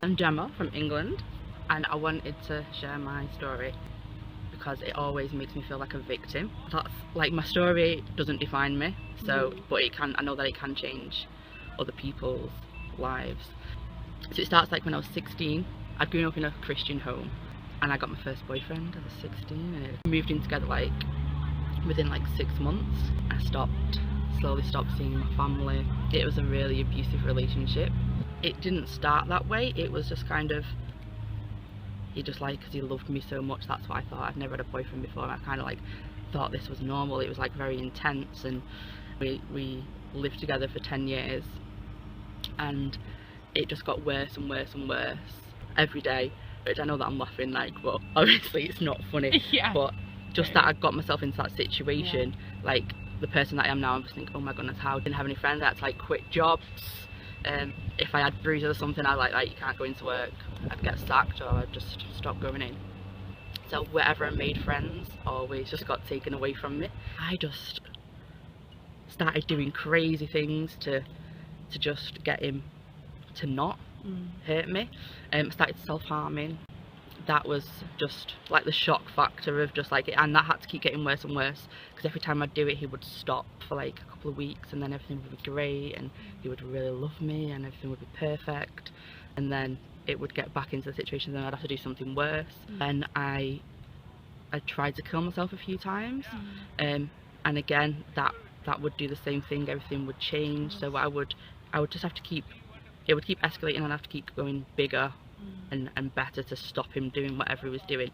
I'm Gemma from England, and I wanted to share my story because it always makes me feel like a victim. That's like, my story doesn't define me, so but it can, I know that it can change other people's lives. So it starts like when I was 16. I'd grown up in a Christian home and I got my first boyfriend. I was 16 and we moved in together like within like 6 months. I slowly stopped seeing my family. It was a really abusive relationship. It didn't start that way, it was just kind of, he just like, because he loved me so much, that's what I thought. I'd never had a boyfriend before, and I kind of like thought this was normal. It was like very intense, and we lived together for 10 years and it just got worse and worse and worse every day, which I know that I'm laughing like, but obviously it's not funny. Yeah. But just that I got myself into that situation, like the person that I am now, I'm just thinking, oh my goodness, how I didn't have any friends. I had to like quit jobs. If I had bruises or something, I'd like you can't go into work, I'd get sacked or I'd just stop going in. So wherever I made friends always just got taken away from me. I just started doing crazy things to just get him to not hurt me. I started self-harming. That was just like the shock factor of just like, and that had to keep getting worse and worse, because every time I'd do it he would stop for like a couple of weeks and then everything would be great and he would really love me and everything would be perfect, and then it would get back into the situation, then I'd have to do something worse. And I tried to kill myself a few times, and again that would do the same thing. Everything would change, so I would just have to keep, it would keep escalating and I'd have to keep going bigger and better to stop him doing whatever he was doing.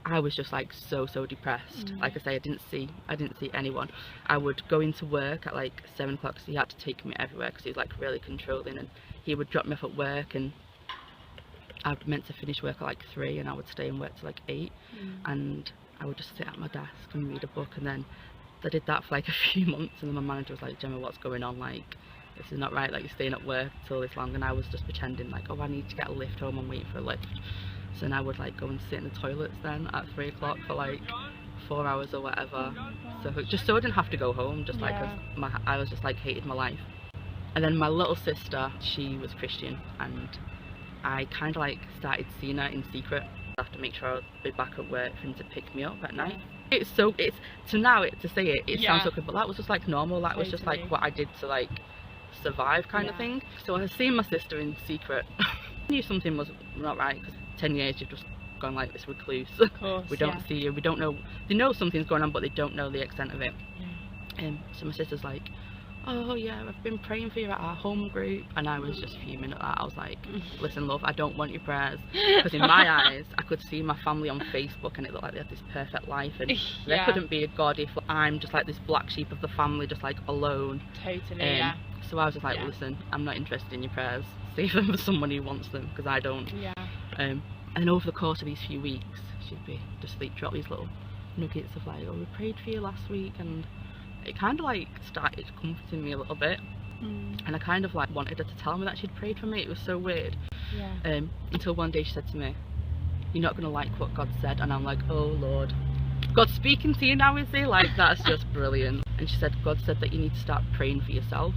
I was just like so depressed. Like I say, I didn't see anyone. I would go into work at like 7 o'clock because he had to take me everywhere because he was like really controlling, and he would drop me off at work and I was meant to finish work at like 3 and I would stay and work till like 8, and I would just sit at my desk and read a book. And then I did that for like a few months, and then my manager was like, Gemma, what's going on, like this is not right, like you're staying at work till this long. And I was just pretending like, oh, I need to get a lift home, I'm waiting for a lift. So then I would like go and sit in the toilets then at 3 o'clock for like 4 hours or whatever, so just so I didn't have to go home, just like cause I was just like hated my life. And then my little sister, she was Christian, and I kind of like started seeing her in secret. I have to make sure I'll be back at work for him to pick me up at night. It's so now to say it sounds so good, but that was just like normal. That was just like what I did to like survive kind of thing. So I was seeing my sister in secret. I knew something was not right, because 10 years you've just gone like this recluse. Of course, we don't see you, we don't know, they know something's going on but they don't know the extent of it. So my sister's like, oh yeah, I've been praying for you at our home group, and I was just fuming at that. I was like, listen love, I don't want your prayers, because in my eyes I could see my family on Facebook and it looked like they had this perfect life, and there couldn't be a God if I'm just like this black sheep of the family, just like alone. Totally. So I was just like, listen, I'm not interested in your prayers, save them for someone who wants them, because I don't. And then over the course of these few weeks she'd be just like drop these little nuggets of like, oh, we prayed for you last week, and it kind of like started comforting me a little bit. And I kind of like wanted her to tell me that she'd prayed for me. It was so weird. Until one day she said to me, you're not gonna like what God said. And I'm like, oh Lord, God's speaking to you now, is he? Like, that's just brilliant. And she said, God said that you need to start praying for yourself.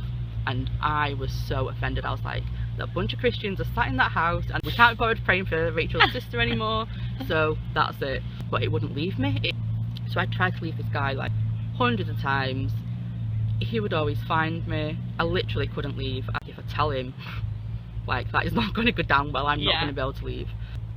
And I was so offended. I was like, a bunch of Christians are sat in that house and we can't be bothered praying for Rachel's sister anymore, so that's it. But it wouldn't leave me. So I tried to leave this guy like hundreds of times. He would always find me. I literally couldn't leave. If I tell him like that is not going to go down well, I'm not going to be able to leave.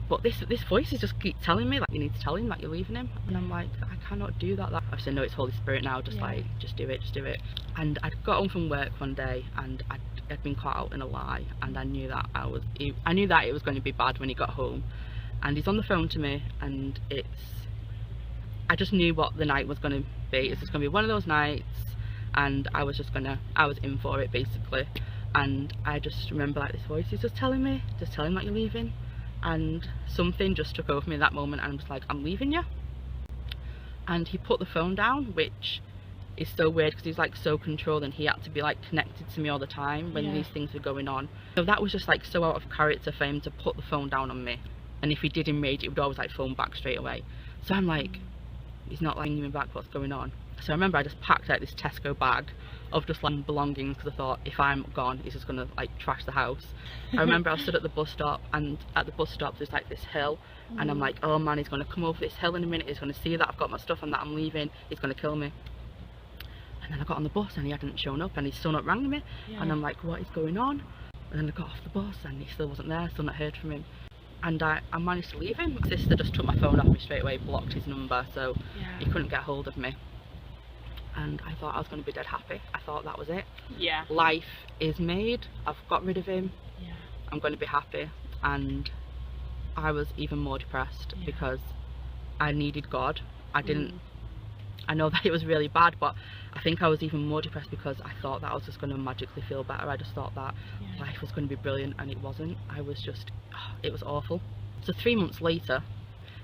But this voices just keep telling me like, you need to tell him that you're leaving him, and I'm like, I cannot do that. I said, no, it's Holy Spirit now, just like, just do it. And I'd got home from work one day and I'd been caught out in a lie, and I knew that it was going to be bad when he got home. And he's on the phone to me, and I just knew what the night was going to be. It's just going to be one of those nights, and I was in for it basically. And I just remember like this voice is just telling me, just tell him that you're leaving. And something just took over me in that moment, and I was like, I'm leaving you. And he put the phone down, which is so weird because he's like so controlled, and he had to be like connected to me all the time when these things were going on. So that was just like so out of character for him to put the phone down on me. And if he did enrage, it would always like phone back straight away. So I'm like, he's not like ringing me back, what's going on? So I remember I just packed out this Tesco bag of just like belongings, because I thought if I'm gone he's just gonna like trash the house. I remember I stood at the bus stop, and at the bus stop there's like this hill, and I'm like, oh man, he's gonna come over this hill in a minute, he's gonna see that I've got my stuff and that I'm leaving, he's gonna kill me. And then I got on the bus and he hadn't shown up, and he's still not rang me. And I'm like, what is going on? And then I got off the bus and he still wasn't there, still not heard from him. And I managed to leave him. My sister just took my phone off me straight away, blocked his number, so he couldn't get hold of me. And I thought I was going to be dead happy. I thought that was it. Yeah. Life is made. I've got rid of him. Yeah. I'm going to be happy. And I was even more depressed because I needed God. I didn't. I know that it was really bad, but I think I was even more depressed because I thought that I was just going to magically feel better. I just thought that life was going to be brilliant, and it wasn't. I was just, it was awful. So 3 months later,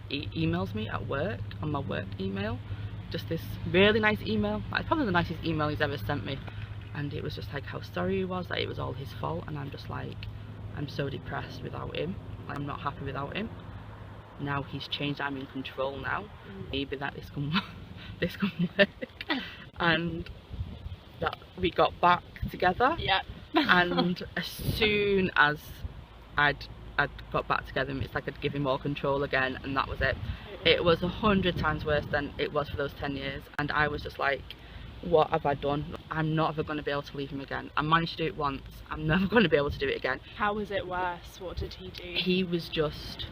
he emails me at work, on my work email, just this really nice email. It's probably the nicest email he's ever sent me, and it was just like how sorry he was, that it was all his fault. And I'm just like, I'm so depressed without him. I'm not happy without him. Now he's changed, I'm in control now. Maybe that this can work. And that we got back together. Yeah. And as soon as I'd got back together, it's like I'd give him more control again, and that was it. It was 100 times worse than it was for those 10 years, and I was just like, what have I done? I'm not ever going to be able to leave him again. I managed to do it once, I'm never going to be able to do it again. How was it worse? What did he do? He was just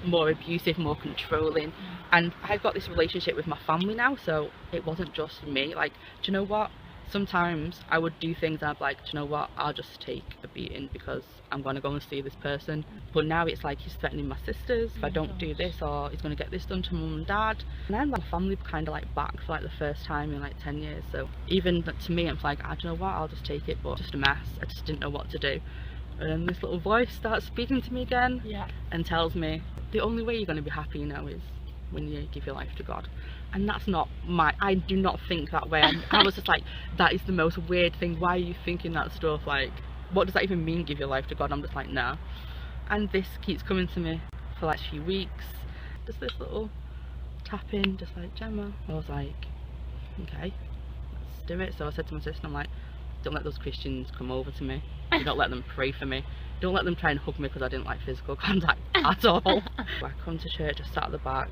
more abusive, more controlling. And I've got this relationship with my family now, so it wasn't just me. Like, do you know what? Sometimes I would do things and I'd be like, do you know what? I'll just take a beating because I'm going to go and see this person. But now it's like he's threatening my sisters if I don't do this, or he's going to get this done to mum and dad. And I'm like, my family kind of like back for like the first time in like 10 years. So even to me, I'm like, I don't know what, I'll just take it. But just a mess. I just didn't know what to do. And then this little voice starts speaking to me again and tells me the only way you're going to be happy now is when you give your life to God. And that's not I do not think that way. I was just like, that is the most weird thing. Why are you thinking that stuff? Like, what does that even mean, give your life to God? I'm just like, nah. And this keeps coming to me for like a few weeks. Just this little tapping, just like, Gemma. I was like, okay, let's do it. So I said to my sister, I'm like, don't let those Christians come over to me. Do not let them pray for me. Don't let them try and hug me, because I didn't like physical contact at all. I come to church, I sat at the back.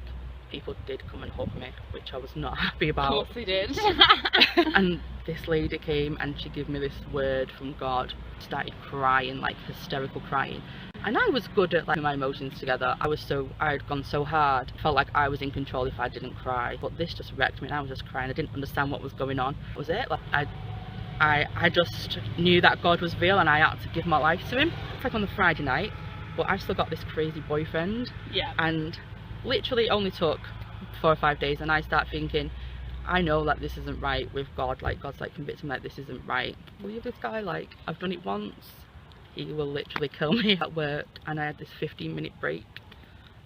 People did come and hug me, which I was not happy about. Of course they did. And this lady came and she gave me this word from God. Started crying, like hysterical crying. And I was good at like my emotions together. I had gone so hard. Felt like I was in control if I didn't cry. But this just wrecked me, and I was just crying. I didn't understand what was going on. That was it. Like I just knew that God was real, and I had to give my life to him. It's like on the Friday night, but I've still got this crazy boyfriend. Yeah. And literally only took 4 or 5 days, and I start thinking, I know that this isn't right with God. Like, God's like convicting me, like, this isn't right. Leave this guy, like, I've done it once, he will literally kill me at work. And I had this 15-minute break,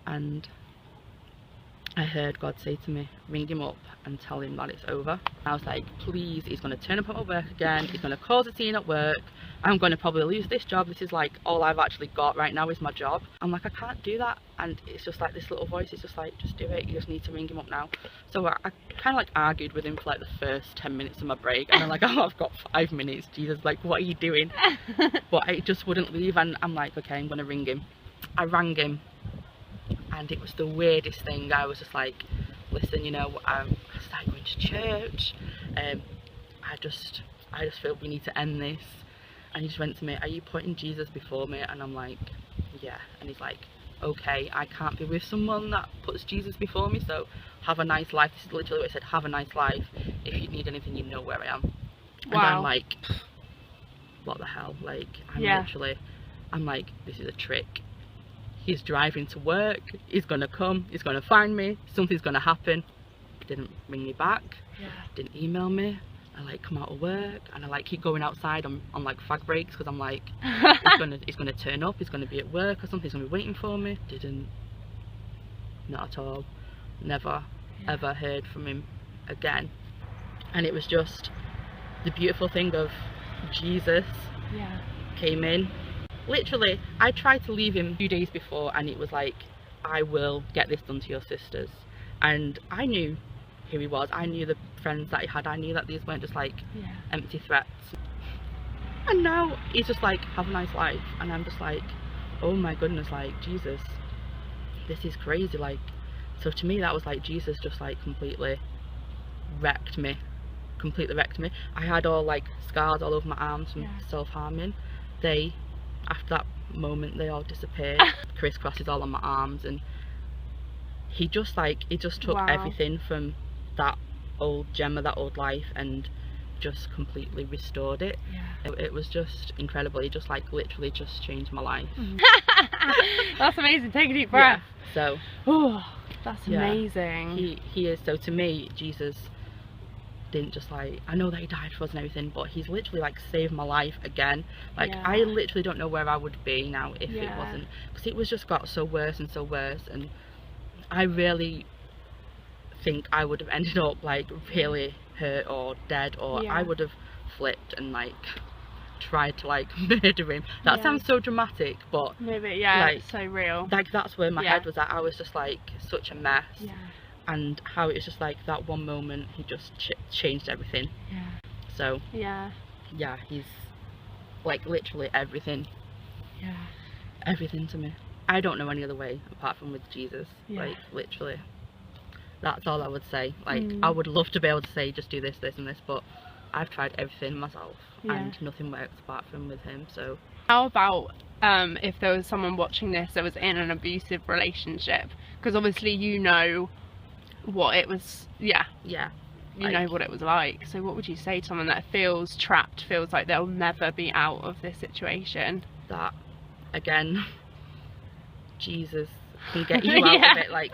and I heard God say to me, ring him up and tell him that it's over. I was like, please, he's going to turn up at my work again, he's going to cause a scene at work, I'm going to probably lose this job. This is like all I've actually got right now is my job. I'm like, I can't do that. And it's just like this little voice is just like, just do it, you just need to ring him up now. So I kind of like argued with him for like the first 10 minutes of my break, and I'm like, oh, I've got 5 minutes, Jesus, like, what are you doing? But it just wouldn't leave, and I'm like, okay, I'm going to ring him. I rang him, and it was the weirdest thing. I was just like, listen, you know, I started going to church, I just feel we need to end this. And he just went to me, are you putting Jesus before me? And I'm like, yeah. And he's like, okay, I can't be with someone that puts Jesus before me, so have a nice life. This is literally what he said, have a nice life. If you need anything, you know where I am. And I'm like, what the hell? Like, I'm like, this is a trick. He's driving to work, he's gonna come, he's gonna find me, something's gonna happen. Didn't ring me back, didn't email me. I like come out of work, and I like keep going outside on like fag breaks, because I'm like, he's gonna turn up, he's gonna be at work or something, he's gonna be waiting for me. Didn't. Not at all. Never ever heard from him again. And it was just the beautiful thing of Jesus came in. Literally, I tried to leave him 2 days before, and it was like, I will get this done to your sisters. And I knew who he was. I knew the friends that he had, I knew that these weren't just like Yeah. empty threats. And now he's just like, have a nice life, and I'm just like, oh my goodness, like, Jesus, this is crazy. Like, so to me that was like Jesus just like completely wrecked me. I had all like scars all over my arms from self-harming. They, after that moment, they all disappeared. Crisscrosses all on my arms, and he just took everything from that old Gemma, that old life, and just completely restored it. It was just incredible. He just like literally just changed my life. That's amazing. Take a deep breath. So that's amazing. He is. So to me, Jesus didn't just like, I know that he died for us and everything, but he's literally like saved my life again. Like I literally don't know where I would be now if it wasn't, because it was just got so worse and so worse, and I really think I would have ended up like really hurt or dead, or I would have flipped and like tried to like murder him. That sounds so dramatic, but maybe like, it's so real. Like that's where my head was at. I was just like such a mess. And how it's just like that one moment he just changed everything. So he's like literally everything. Everything to me. I don't know any other way apart from with Jesus. Like literally, that's all I would say. Like I would love to be able to say just do this, this and this, but I've tried everything myself and nothing works apart from with him. So how about if there was someone watching this that was in an abusive relationship, because obviously you know what it was, you know what it was like, so what would you say to someone that feels trapped, feels like they'll never be out of this situation? That again, Jesus can get you out of it. Like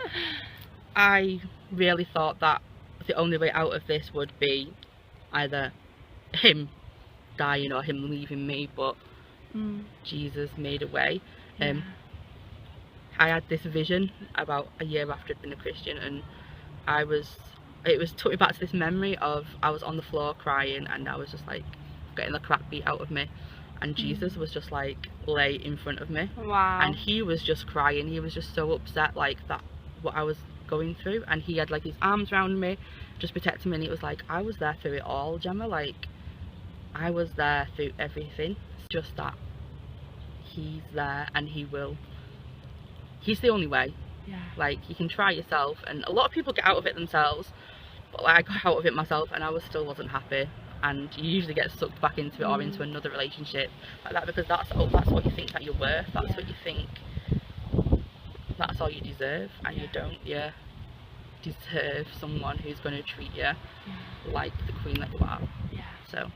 I really thought that the only way out of this would be either him dying or him leaving me, but Jesus made a way. I had this vision about a year after I'd been a Christian, and it took me back to this memory of I was on the floor crying, and I was just like getting the crap beat out of me, and Jesus was just like lay in front of me. And he was just crying. He was just so upset, like that what I was going through, and he had like his arms around me just protecting me, and it was like I was there through it all, Gemma. Like I was there through everything. It's just that he's there, and he's the only way. Like you can try yourself, and a lot of people get out of it themselves, but like I got out of it myself and I wasn't happy, and you usually get sucked back into it or into another relationship like that, because that's what you think that you're worth. That's what you think, that's all you deserve, and you don't deserve someone who's going to treat you like the queen that you are. So